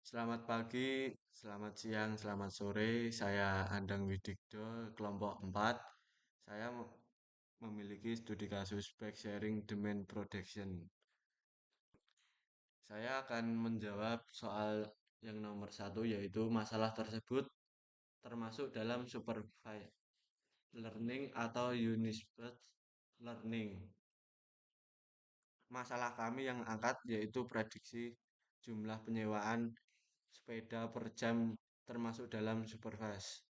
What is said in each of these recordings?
Selamat pagi, selamat siang, selamat sore. Saya Andang Widikdo, kelompok 4. Saya memiliki studi kasus backsharing demand protection. Saya akan menjawab soal yang nomor satu, yaitu masalah tersebut termasuk dalam supervised learning atau unit-based learning. Masalah kami yang angkat yaitu prediksi jumlah penyewaan sepeda per jam termasuk dalam supervised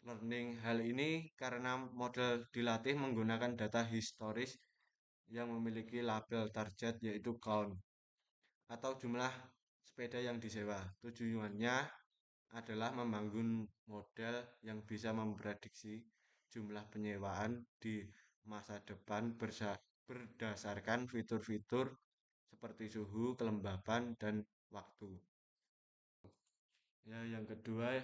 learning. Hal ini karena model dilatih menggunakan data historis yang memiliki label target yaitu count atau jumlah sepeda yang disewa. Tujuannya adalah membangun model yang bisa memprediksi jumlah penyewaan di masa depan berdasarkan fitur-fitur seperti suhu, kelembapan, dan waktu. Ya, yang kedua,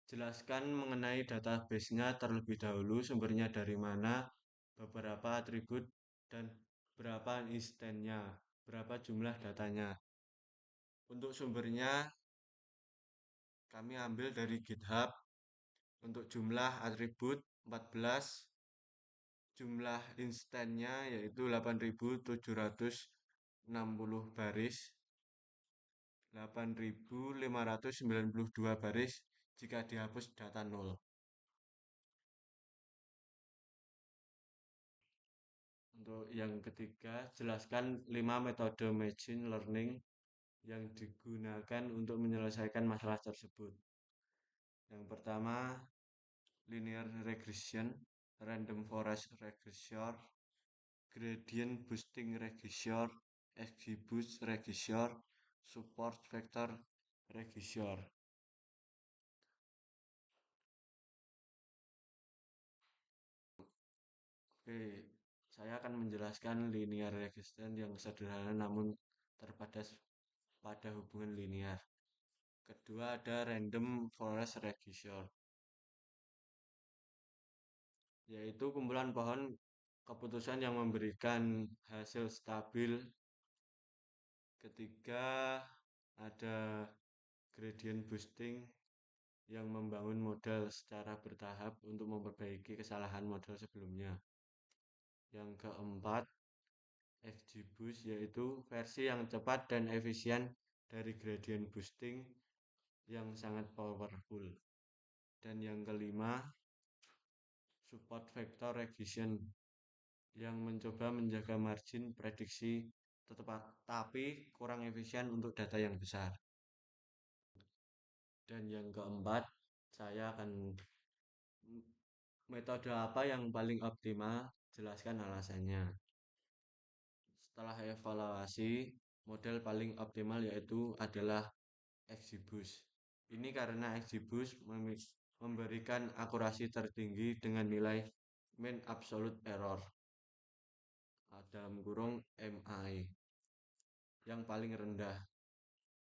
jelaskan mengenai database-nya terlebih dahulu, sumbernya dari mana, beberapa atribut, dan berapa instannya, berapa jumlah datanya. Untuk sumbernya, kami ambil dari GitHub. Untuk jumlah atribut 14, jumlah instannya yaitu 8.760 baris, 8.592 baris jika dihapus data 0. Untuk yang ketiga, jelaskan 5 metode machine learning yang digunakan untuk menyelesaikan masalah tersebut. Yang pertama, linear regression, random forest regression, gradient boosting regression, XGBoost regression, support vector regression. Oke, saya akan menjelaskan linear regression yang sederhana namun terbatas pada hubungan linear. Kedua ada random forest regression, yaitu kumpulan pohon keputusan yang memberikan hasil stabil. Ketiga ada gradient boosting yang membangun model secara bertahap untuk memperbaiki kesalahan model sebelumnya. Yang keempat, XGBoost yaitu versi yang cepat dan efisien dari gradient boosting yang sangat powerful. Dan yang kelima, support vector regression yang mencoba menjaga margin prediksi tapi kurang efisien untuk data yang besar. Dan yang keempat, saya akan metode apa yang paling optimal, jelaskan alasannya. Setelah evaluasi, model paling optimal yaitu adalah XGBoost. Ini karena XGBoost memberikan akurasi tertinggi dengan nilai mean absolute error dalam kurung MAE yang paling rendah.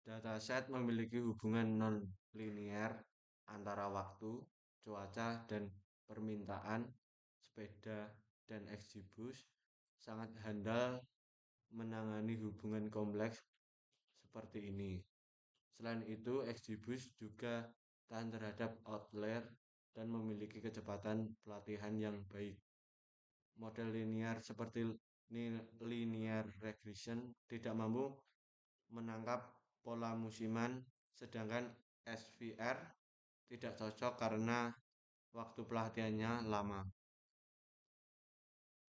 Dataset memiliki hubungan non-linear antara waktu, cuaca, dan permintaan sepeda, dan XGBoost sangat handal menangani hubungan kompleks seperti ini. Selain itu, XGBoost juga tahan terhadap outlier dan memiliki kecepatan pelatihan yang baik. Model linear seperti linear regression tidak mampu menangkap pola musiman, sedangkan SVR tidak cocok karena waktu pelatihannya lama.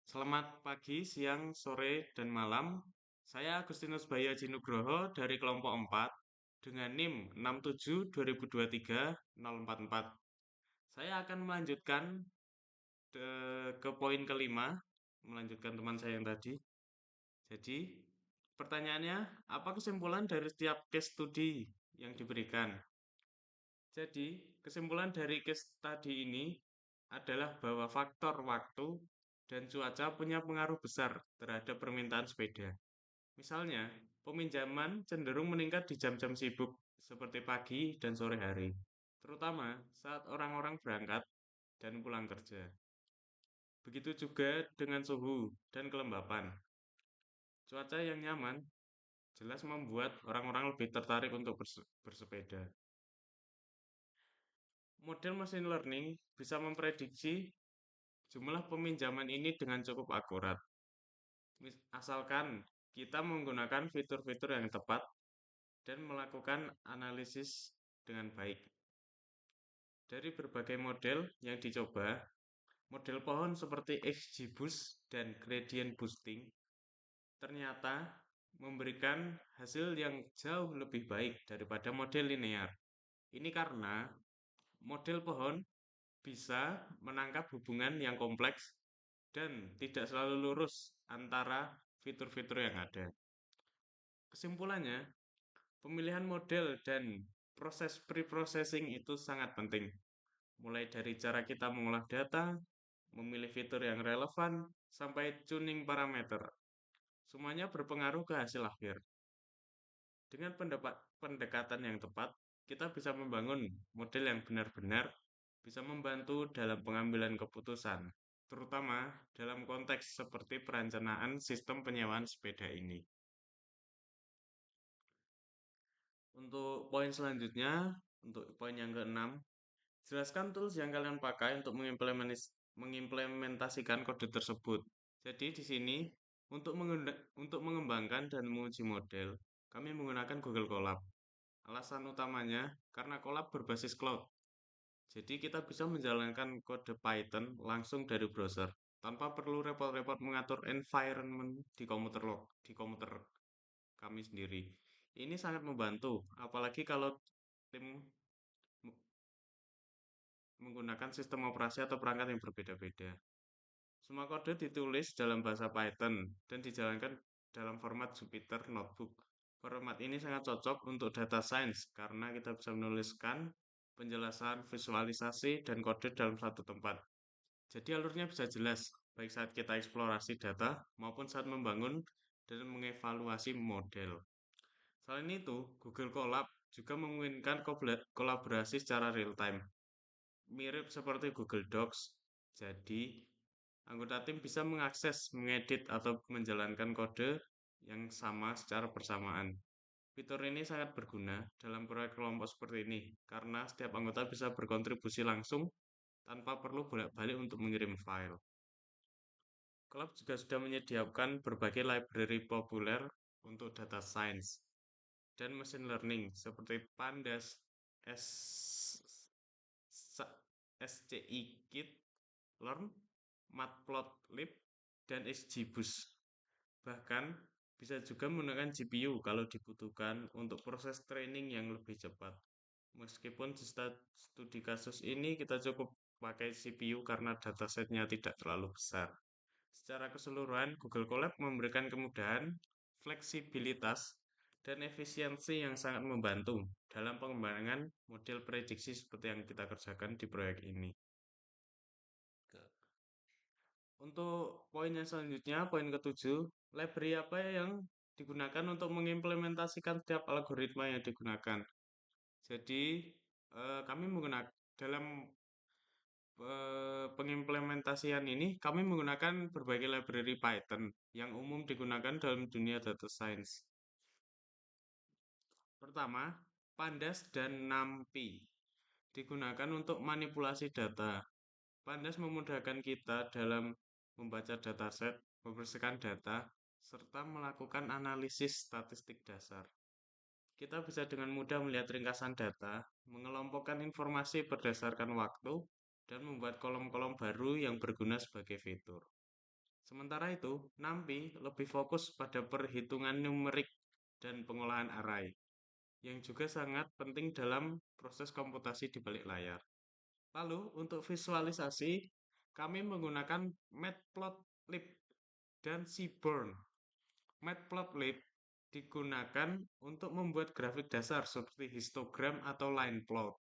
Selamat pagi, siang, sore, dan malam. Saya Agustinus Bayaji Nugroho dari kelompok 4 dengan NIM 672023-044. Saya akan melanjutkan ke poin kelima, melanjutkan teman saya yang tadi. Jadi, pertanyaannya, apa kesimpulan dari setiap case study yang diberikan? Jadi, kesimpulan dari case study ini adalah bahwa faktor waktu dan cuaca punya pengaruh besar terhadap permintaan sepeda. Misalnya, peminjaman cenderung meningkat di jam-jam sibuk seperti pagi dan sore hari, terutama saat orang-orang berangkat dan pulang kerja. Begitu juga dengan suhu dan kelembapan. Cuaca yang nyaman jelas membuat orang-orang lebih tertarik untuk bersepeda. Model machine learning bisa memprediksi jumlah peminjaman ini dengan cukup akurat. Asalkan kita menggunakan fitur-fitur yang tepat dan melakukan analisis dengan baik. Dari berbagai model yang dicoba, model pohon seperti XGBoost dan gradient boosting ternyata memberikan hasil yang jauh lebih baik daripada model linear. Ini karena model pohon bisa menangkap hubungan yang kompleks dan tidak selalu lurus antara fitur-fitur yang ada. Kesimpulannya, pemilihan model dan proses pre-processing itu sangat penting. Mulai dari cara kita mengolah data, memilih fitur yang relevan, sampai tuning parameter. Semuanya berpengaruh ke hasil akhir. Dengan pendekatan yang tepat, kita bisa membangun model yang benar-benar bisa membantu dalam pengambilan keputusan, terutama dalam konteks seperti perencanaan sistem penyewaan sepeda ini. Untuk poin selanjutnya, untuk poin yang keenam, jelaskan tools yang kalian pakai untuk mengimplementasikan kode tersebut. Jadi di sini untuk mengembangkan dan menguji model, kami menggunakan Google Colab. Alasan utamanya karena Colab berbasis cloud. Jadi kita bisa menjalankan kode Python langsung dari browser tanpa perlu repot-repot mengatur environment di komputer kami sendiri. Ini sangat membantu, apalagi kalau tim menggunakan sistem operasi atau perangkat yang berbeda-beda. Semua kode ditulis dalam bahasa Python dan dijalankan dalam format Jupyter Notebook. Format ini sangat cocok untuk data science karena kita bisa menuliskan penjelasan, visualisasi, dan kode dalam satu tempat. Jadi alurnya bisa jelas, baik saat kita eksplorasi data maupun saat membangun dan mengevaluasi model. Selain itu, Google Colab juga memungkinkan kolaborasi secara real-time, mirip seperti Google Docs. Jadi, anggota tim bisa mengakses, mengedit, atau menjalankan kode yang sama secara bersamaan. Fitur ini sangat berguna dalam proyek kelompok seperti ini, karena setiap anggota bisa berkontribusi langsung tanpa perlu bolak-balik untuk mengirim file. Colab juga sudah menyediakan berbagai library populer untuk data science dan machine learning seperti Pandas, SCI-Kit, Learn, Matplotlib, dan XGBoost. Bahkan bisa juga menggunakan GPU kalau dibutuhkan untuk proses training yang lebih cepat. Meskipun di studi kasus ini kita cukup pakai CPU karena datasetnya tidak terlalu besar. Secara keseluruhan, Google Colab memberikan kemudahan, fleksibilitas, dan efisiensi yang sangat membantu dalam pengembangan model prediksi seperti yang kita kerjakan di proyek ini. Untuk poin yang selanjutnya, poin ketujuh, library apa yang digunakan untuk mengimplementasikan setiap algoritma yang digunakan. Jadi, kami menggunakan dalam pengimplementasian ini, kami menggunakan berbagai library Python yang umum digunakan dalam dunia data science. Pertama, Pandas dan NumPy digunakan untuk manipulasi data. Pandas memudahkan kita dalam membaca dataset, membersihkan data, serta melakukan analisis statistik dasar. Kita bisa dengan mudah melihat ringkasan data, mengelompokkan informasi berdasarkan waktu, dan membuat kolom-kolom baru yang berguna sebagai fitur. Sementara itu, NumPy lebih fokus pada perhitungan numerik dan pengolahan array, yang juga sangat penting dalam proses komputasi di balik layar. Lalu, untuk visualisasi, kami menggunakan Matplotlib dan Seaborn. Matplotlib digunakan untuk membuat grafik dasar seperti histogram atau line plot.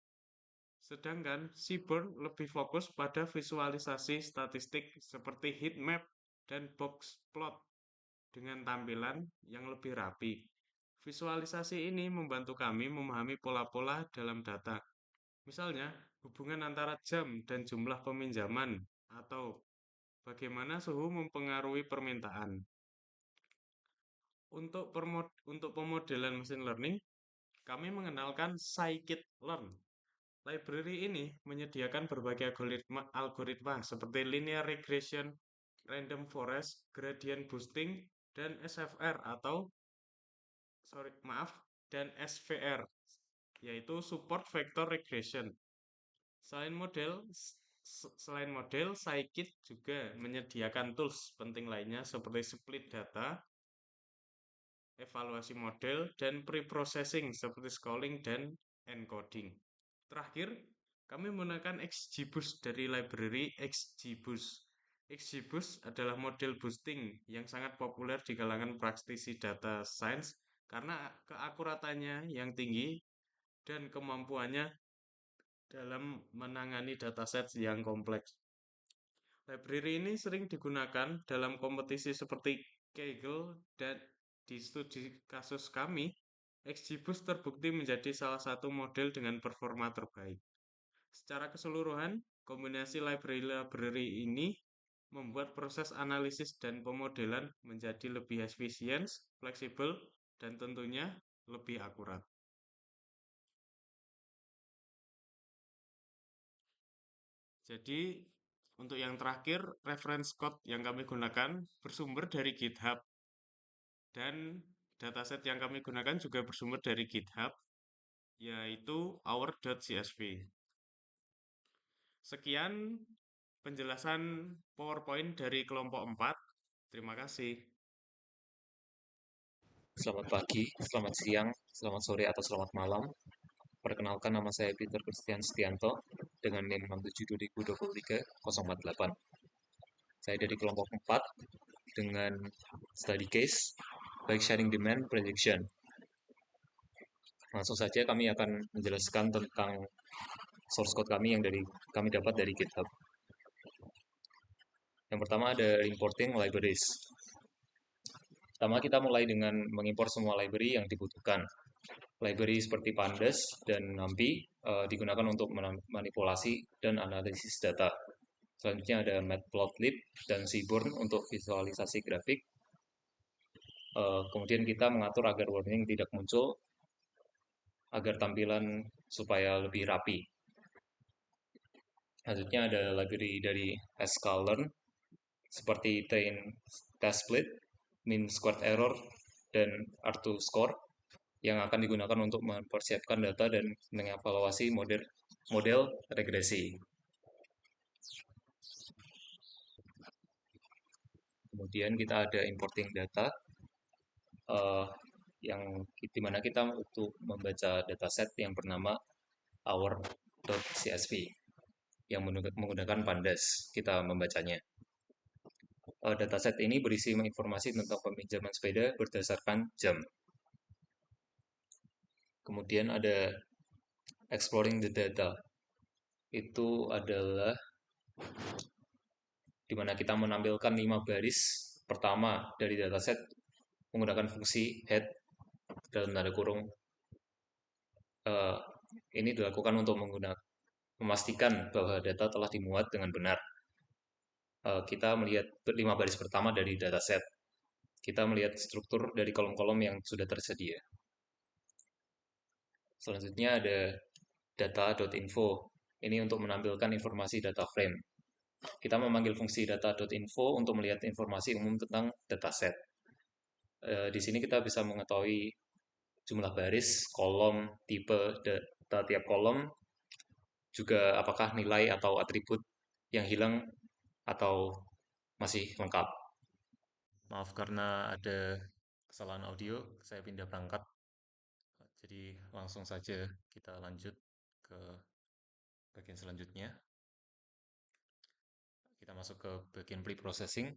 Sedangkan Seaborn lebih fokus pada visualisasi statistik seperti heat map dan box plot dengan tampilan yang lebih rapi. Visualisasi ini membantu kami memahami pola-pola dalam data. Misalnya, hubungan antara jam dan jumlah peminjaman atau bagaimana suhu mempengaruhi permintaan. untuk pemodelan machine learning, kami mengenalkan scikit-learn. Library ini menyediakan berbagai algoritma seperti linear regression, random forest, gradient boosting, dan SFR dan SVR, yaitu support vector regression. Selain model, Scikit juga menyediakan tools penting lainnya seperti split data, evaluasi model, dan preprocessing seperti calling dan encoding. Terakhir, kami menggunakan XGBoost dari library XGBoost. XGBoost adalah model boosting yang sangat populer di kalangan praktisi data science karena keakuratannya yang tinggi dan kemampuannya dalam menangani dataset yang kompleks. Library ini sering digunakan dalam kompetisi seperti Kaggle dan di studi kasus kami, XGBoost terbukti menjadi salah satu model dengan performa terbaik. Secara keseluruhan, kombinasi library ini membuat proses analisis dan pemodelan menjadi lebih efisien, fleksibel, dan tentunya lebih akurat. Jadi, untuk yang terakhir, reference code yang kami gunakan bersumber dari GitHub dan dataset yang kami gunakan juga bersumber dari GitHub, yaitu our.csv. Sekian penjelasan PowerPoint dari kelompok 4. Terima kasih. Selamat pagi, selamat siang, selamat sore, atau selamat malam. Perkenalkan, nama saya Peter Christian Setianto dengan NIM 67 2023 048. Saya dari kelompok 4 dengan study case bike sharing demand prediction. Langsung saja kami akan menjelaskan tentang source code kami yang kami dapat dari GitHub. Yang pertama ada importing libraries. Pertama kita mulai dengan mengimpor semua library yang dibutuhkan. Library seperti Pandas dan NumPy digunakan untuk manipulasi dan analisis data. Selanjutnya ada Matplotlib dan Seaborn untuk visualisasi grafik. Kemudian kita mengatur agar warning tidak muncul, agar tampilan supaya lebih rapi. Selanjutnya ada library dari sklearn seperti train test split, mean squared error, dan R2Score yang akan digunakan untuk mempersiapkan data dan mengevaluasi model regresi. Kemudian kita ada importing data, yang dimana kita untuk membaca dataset yang bernama our.csv yang menggunakan Pandas. Kita membacanya. Dataset ini berisi informasi tentang peminjaman sepeda berdasarkan jam. Kemudian ada exploring the data. Itu adalah di mana kita menampilkan 5 baris pertama dari dataset menggunakan fungsi head dalam tanda kurung. Ini dilakukan untuk memastikan bahwa data telah dimuat dengan benar. Kita melihat 5 baris pertama dari dataset. Kita melihat struktur dari kolom-kolom yang sudah tersedia. Selanjutnya ada data.info. Ini untuk menampilkan informasi data frame. Kita memanggil fungsi data.info untuk melihat informasi umum tentang dataset. Di sini kita bisa mengetahui jumlah baris, kolom, tipe data tiap kolom, juga apakah nilai atau atribut yang hilang atau masih lengkap. Maaf karena ada kesalahan audio, saya pindah perangkat. Jadi langsung saja kita lanjut ke bagian selanjutnya. Kita masuk ke bagian pre-processing.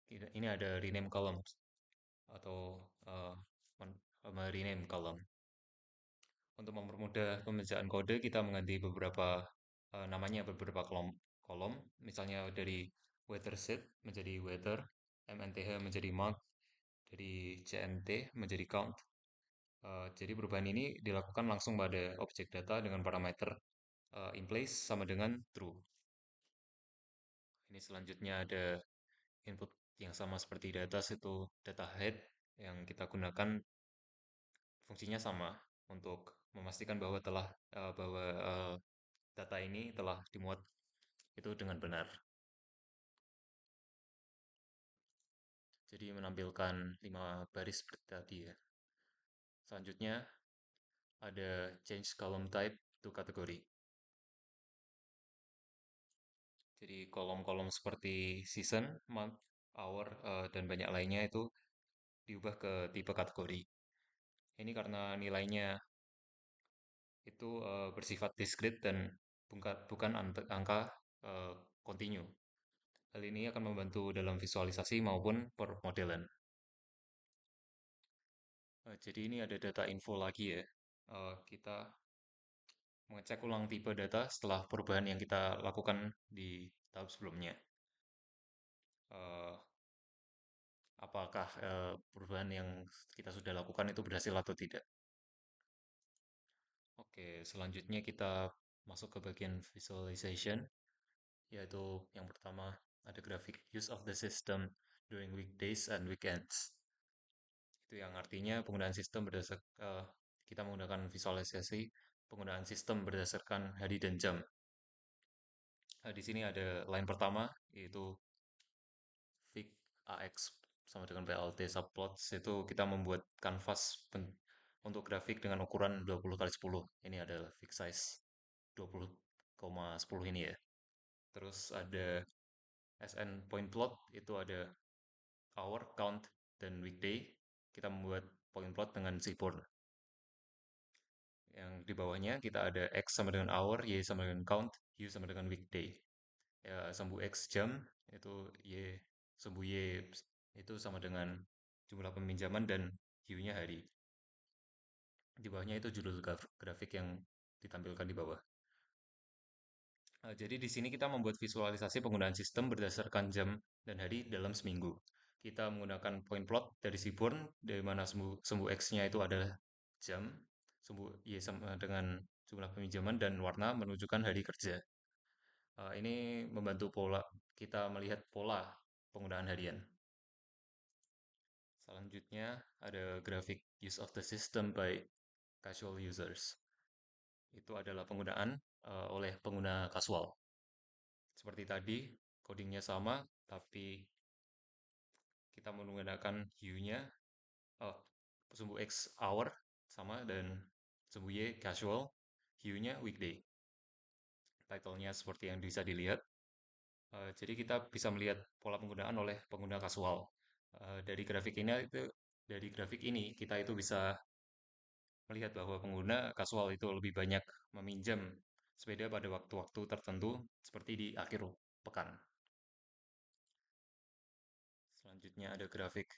Ini ada rename columns atau rename column. Untuk mempermudah pembacaan kode, kita mengganti namanya beberapa kolom. Misalnya dari weather set menjadi weather, mnth menjadi month, dari cnt menjadi count. Jadi perubahan ini dilakukan langsung pada objek data dengan parameter in place sama dengan true. Ini selanjutnya ada input yang sama seperti data, itu data head yang kita gunakan fungsinya sama untuk memastikan bahwa data ini telah dimuat itu dengan benar. Jadi menampilkan 5 baris seperti tadi ya. Selanjutnya ada change column type to category. Jadi kolom-kolom seperti season, month, hour, dan banyak lainnya itu diubah ke tipe kategori. Ini karena nilainya itu bersifat discrete dan bukan angka kontinu. Hal ini akan membantu dalam visualisasi maupun permodelan. Jadi ini ada data info lagi ya. Kita mengecek ulang tipe data setelah perubahan yang kita lakukan di tahap sebelumnya. Eh, Apakah perubahan yang kita sudah lakukan itu berhasil atau tidak? Oke, selanjutnya kita masuk ke bagian visualization, yaitu yang pertama ada grafik use of the system during weekdays and weekends. Itu yang artinya penggunaan sistem kita menggunakan visualisasi penggunaan sistem berdasarkan hari dan jam. Di sini ada line pertama yaitu Fig AX sama dengan PLT subplots, itu kita membuat kanvas untuk grafik dengan ukuran 20 kali 10. Ini adalah fig size 20,10 ini ya. Terus ada SN point plot, itu ada hour, count, dan weekday. Kita membuat point plot dengan seaborn. Yang di bawahnya kita ada X sama dengan hour, Y sama dengan count, U sama dengan weekday. Ya, sumbu X jam, itu sumbu Y itu sama dengan jumlah peminjaman dan U-nya hari. Di bawahnya itu judul grafik yang ditampilkan di bawah. Jadi di sini kita membuat visualisasi penggunaan sistem berdasarkan jam dan hari dalam seminggu. Kita menggunakan point plot dari Seaborn, dari mana sumbu X-nya itu adalah jam, sumbu Y sama dengan jumlah peminjaman, dan warna menunjukkan hari kerja. Ini membantu kita melihat pola penggunaan harian. Selanjutnya ada grafik use of the system by casual users. Itu adalah penggunaan oleh pengguna kasual. Seperti tadi, codingnya sama, tapi kita menggunakan U-nya, oh, sumbu X hour sama, dan sumbu Y casual, U-nya weekday. Title-nya seperti yang bisa dilihat. Jadi kita bisa melihat pola penggunaan oleh pengguna kasual. Dari grafik ini kita itu bisa melihat bahwa pengguna kasual itu lebih banyak meminjam sepeda pada waktu-waktu tertentu seperti di akhir pekan. Selanjutnya ada grafik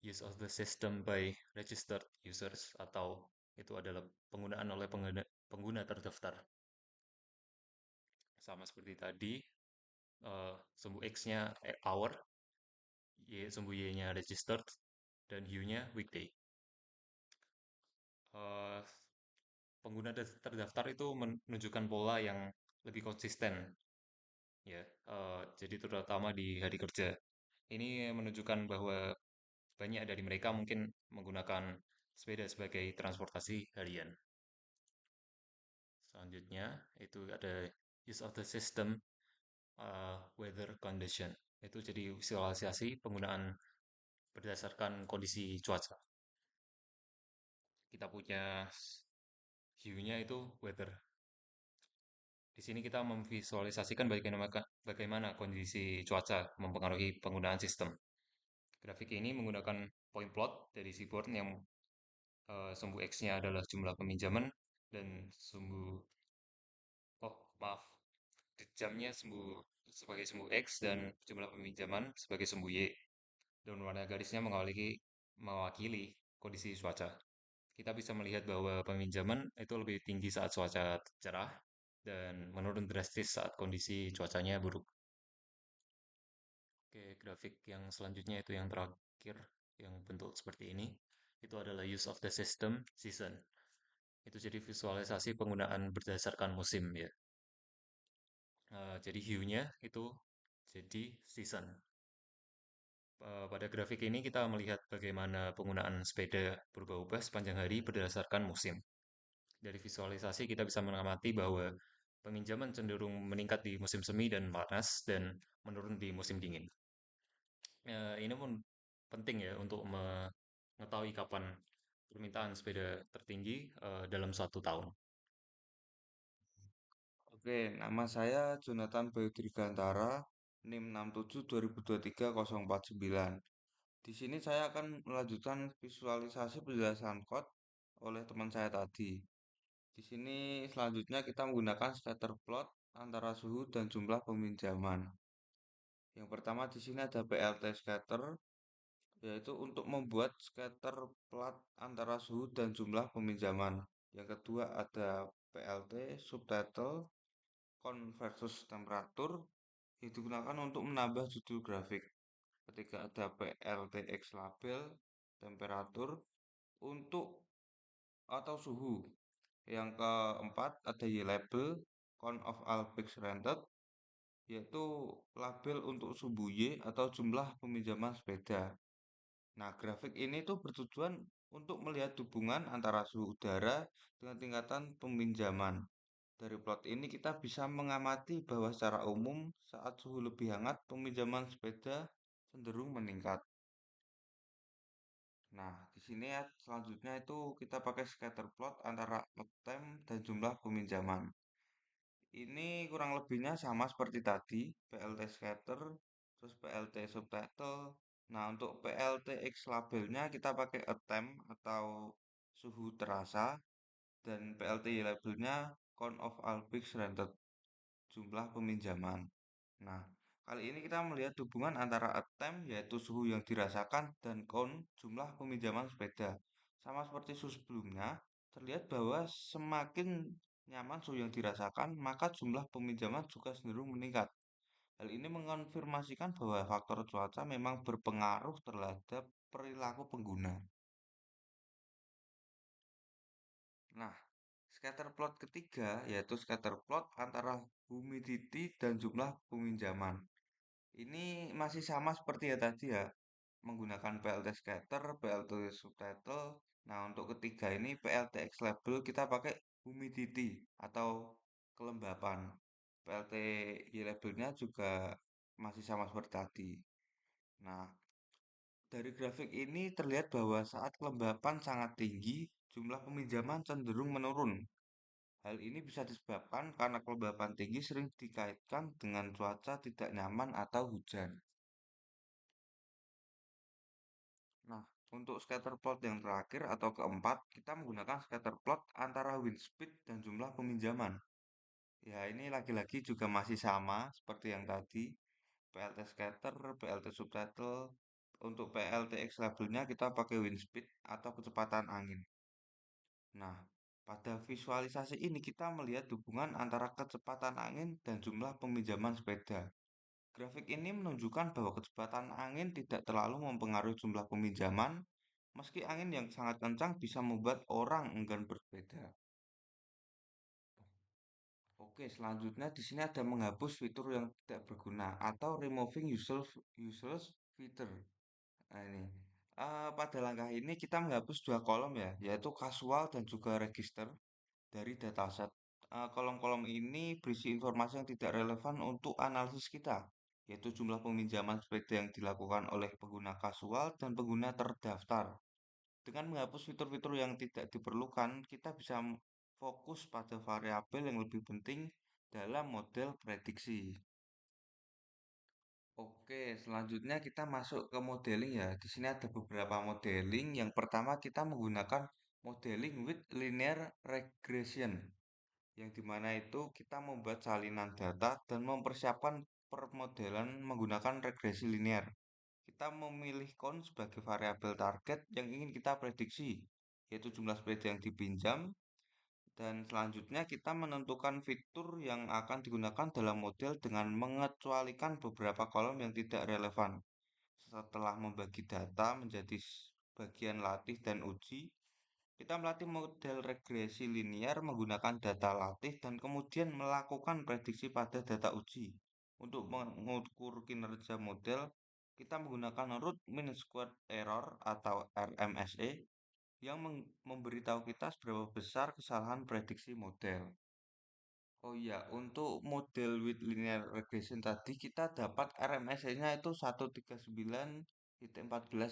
use of the system by registered users, atau itu adalah penggunaan oleh pengguna terdaftar. Sama seperti tadi, sumbu X-nya hour, sumbu Y-nya registered, dan U-nya weekday. Eh, Pengguna terdaftar itu menunjukkan pola yang lebih konsisten ya. Jadi terutama di hari kerja. Ini menunjukkan bahwa banyak dari mereka mungkin menggunakan sepeda sebagai transportasi harian. Selanjutnya itu ada use of the system weather condition. Itu jadi visualisasi penggunaan berdasarkan kondisi cuaca. Kita punya view-nya itu weather. Di sini kita memvisualisasikan bagaimana kondisi cuaca mempengaruhi penggunaan sistem. Grafik ini menggunakan point plot dari Seaborn yang sumbu X-nya adalah jumlah peminjaman, dan oh maaf, jamnya sebagai sumbu X dan jumlah peminjaman sebagai sumbu Y. Dan warna garisnya mewakili kondisi cuaca. Kita bisa melihat bahwa peminjaman itu lebih tinggi saat cuaca cerah dan menurun drastis saat kondisi cuacanya buruk. Oke, grafik yang selanjutnya itu yang terakhir, yang bentuk seperti ini. Itu adalah use of the system season. Itu jadi visualisasi penggunaan berdasarkan musim ya. Jadi hue-nya itu jadi season. Pada grafik ini kita melihat bagaimana penggunaan sepeda berubah-ubah sepanjang hari berdasarkan musim. Dari visualisasi kita bisa mengamati bahwa peminjaman cenderung meningkat di musim semi dan panas dan menurun di musim dingin. Ini pun penting ya untuk mengetahui kapan permintaan sepeda tertinggi dalam suatu tahun. Oke, nama saya Jonathan Bayu Dirgantara, NIM 67 2023 049. Di sini saya akan melanjutkan visualisasi penjelasan kode oleh teman saya tadi. Di sini selanjutnya kita menggunakan scatter plot antara suhu dan jumlah peminjaman. Yang pertama di sini ada PLT scatter, yaitu untuk membuat scatter plot antara suhu dan jumlah peminjaman. Yang kedua ada PLT subtitle versus temperatur yang digunakan untuk menambah judul grafik. Ketika ada PLTX label temperatur untuk atau suhu. Yang keempat ada Y label count of all peaks rented, yaitu label untuk suhu Y atau jumlah peminjaman sepeda. Nah, grafik ini tuh bertujuan untuk melihat hubungan antara suhu udara dengan tingkatan peminjaman. Dari plot ini kita bisa mengamati bahwa secara umum saat suhu lebih hangat, peminjaman sepeda cenderung meningkat. Nah, di sini ya selanjutnya itu kita pakai scatter plot antara uptime dan jumlah peminjaman. Ini kurang lebihnya sama seperti tadi, PLT scatter, terus PLT subtitle. Nah, untuk PLT X labelnya kita pakai attempt atau suhu terasa, dan PLT Y labelnya count of all peaks rented, jumlah peminjaman. Nah, kali ini kita melihat hubungan antara attempt yaitu suhu yang dirasakan dan count jumlah peminjaman sepeda. Sama seperti suhu sebelumnya, terlihat bahwa semakin nyaman suhu yang dirasakan, maka jumlah peminjaman juga cenderung meningkat. Hal ini mengonfirmasikan bahwa faktor cuaca memang berpengaruh terhadap perilaku pengguna. Nah, scatter plot ketiga yaitu scatter plot antara humidity dan jumlah peminjaman. Ini masih sama seperti ya tadi ya, menggunakan PLT scatter, PLT subtitle. Nah, untuk ketiga ini PLTX label kita pakai humidity atau kelembapan. PLT Y labelnya juga masih sama seperti tadi. Nah, dari grafik ini terlihat bahwa saat kelembapan sangat tinggi, jumlah peminjaman cenderung menurun. Hal ini bisa disebabkan karena kelembapan tinggi sering dikaitkan dengan cuaca tidak nyaman atau hujan. Nah, untuk scatter plot yang terakhir atau keempat, kita menggunakan scatter plot antara wind speed dan jumlah peminjaman. Ya, ini lagi-lagi juga masih sama seperti yang tadi. PLT scatter, PLT subtitle. Untuk PLTX labelnya kita pakai wind speed atau kecepatan angin. Nah, pada visualisasi ini kita melihat hubungan antara kecepatan angin dan jumlah peminjaman sepeda. Grafik ini menunjukkan bahwa kecepatan angin tidak terlalu mempengaruhi jumlah peminjaman, meski angin yang sangat kencang bisa membuat orang enggan bersepeda. Oke, selanjutnya di sini ada menghapus fitur yang tidak berguna atau removing useless feature. Nah, ini. Pada langkah ini kita menghapus dua kolom ya, yaitu casual dan juga register dari dataset. Kolom-kolom ini berisi informasi yang tidak relevan untuk analisis kita, yaitu jumlah peminjaman sepeda yang dilakukan oleh pengguna kasual dan pengguna terdaftar. Dengan menghapus fitur-fitur yang tidak diperlukan, kita bisa fokus pada variabel yang lebih penting dalam model prediksi. Oke, selanjutnya kita masuk ke modeling ya. Di sini ada beberapa modeling. Yang pertama kita menggunakan modeling with linear regression, yang dimana itu kita membuat salinan data dan mempersiapkan permodelan menggunakan regresi linear. Kita memilih count sebagai variabel target yang ingin kita prediksi, yaitu jumlah sepeda yang dipinjam, dan selanjutnya kita menentukan fitur yang akan digunakan dalam model dengan mengecualikan beberapa kolom yang tidak relevan. Setelah membagi data menjadi bagian latih dan uji, kita melatih model regresi linear menggunakan data latih dan kemudian melakukan prediksi pada data uji untuk mengukur kinerja model kita menggunakan root mean squared error atau RMSE yang memberitahu kita seberapa besar kesalahan prediksi model. Oh iya, untuk model with linear regression tadi kita dapat RMSE-nya itu 139,14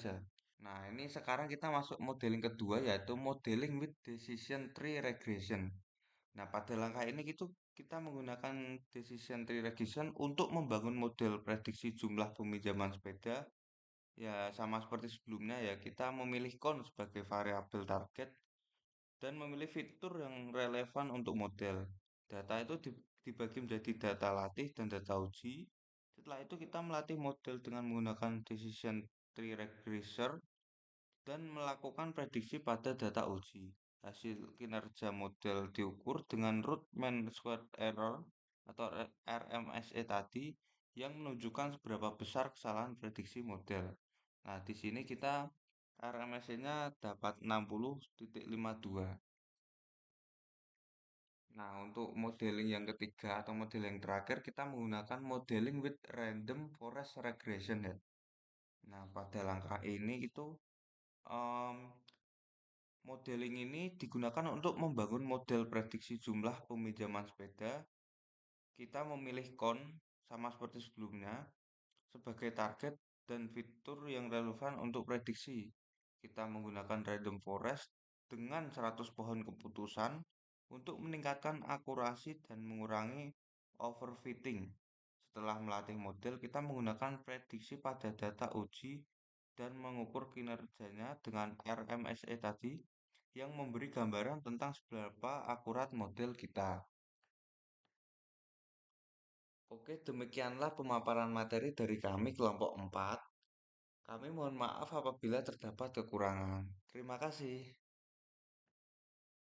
ya. Nah, ini sekarang kita masuk modeling kedua yaitu modeling with decision tree regression. Nah, pada langkah ini kita menggunakan decision tree regression untuk membangun model prediksi jumlah peminjaman sepeda. Ya, sama seperti sebelumnya ya, kita memilih count sebagai variabel target dan memilih fitur yang relevan untuk model. Data itu dibagi menjadi data latih dan data uji. Setelah itu kita melatih model dengan menggunakan decision tree regressor dan melakukan prediksi pada data uji. Hasil kinerja model diukur dengan root mean squared error atau RMSE tadi yang menunjukkan seberapa besar kesalahan prediksi model. Nah, di sini kita RMSE-nya dapat 60,52. Nah, untuk modeling yang ketiga atau model yang terakhir kita menggunakan modeling with random forest regression ya. Nah, pada langkah ini um, modeling ini digunakan untuk membangun model prediksi jumlah peminjaman sepeda. Kita memilih count sama seperti sebelumnya sebagai target dan fitur yang relevan untuk prediksi. Kita menggunakan random forest dengan 100 pohon keputusan untuk meningkatkan akurasi dan mengurangi overfitting. Setelah melatih model, kita menggunakan prediksi pada data uji dan mengukur kinerjanya dengan RMSE tadi yang memberi gambaran tentang seberapa akurat model kita. Oke, demikianlah pemaparan materi dari kami kelompok 4. Kami mohon maaf apabila terdapat kekurangan. Terima kasih.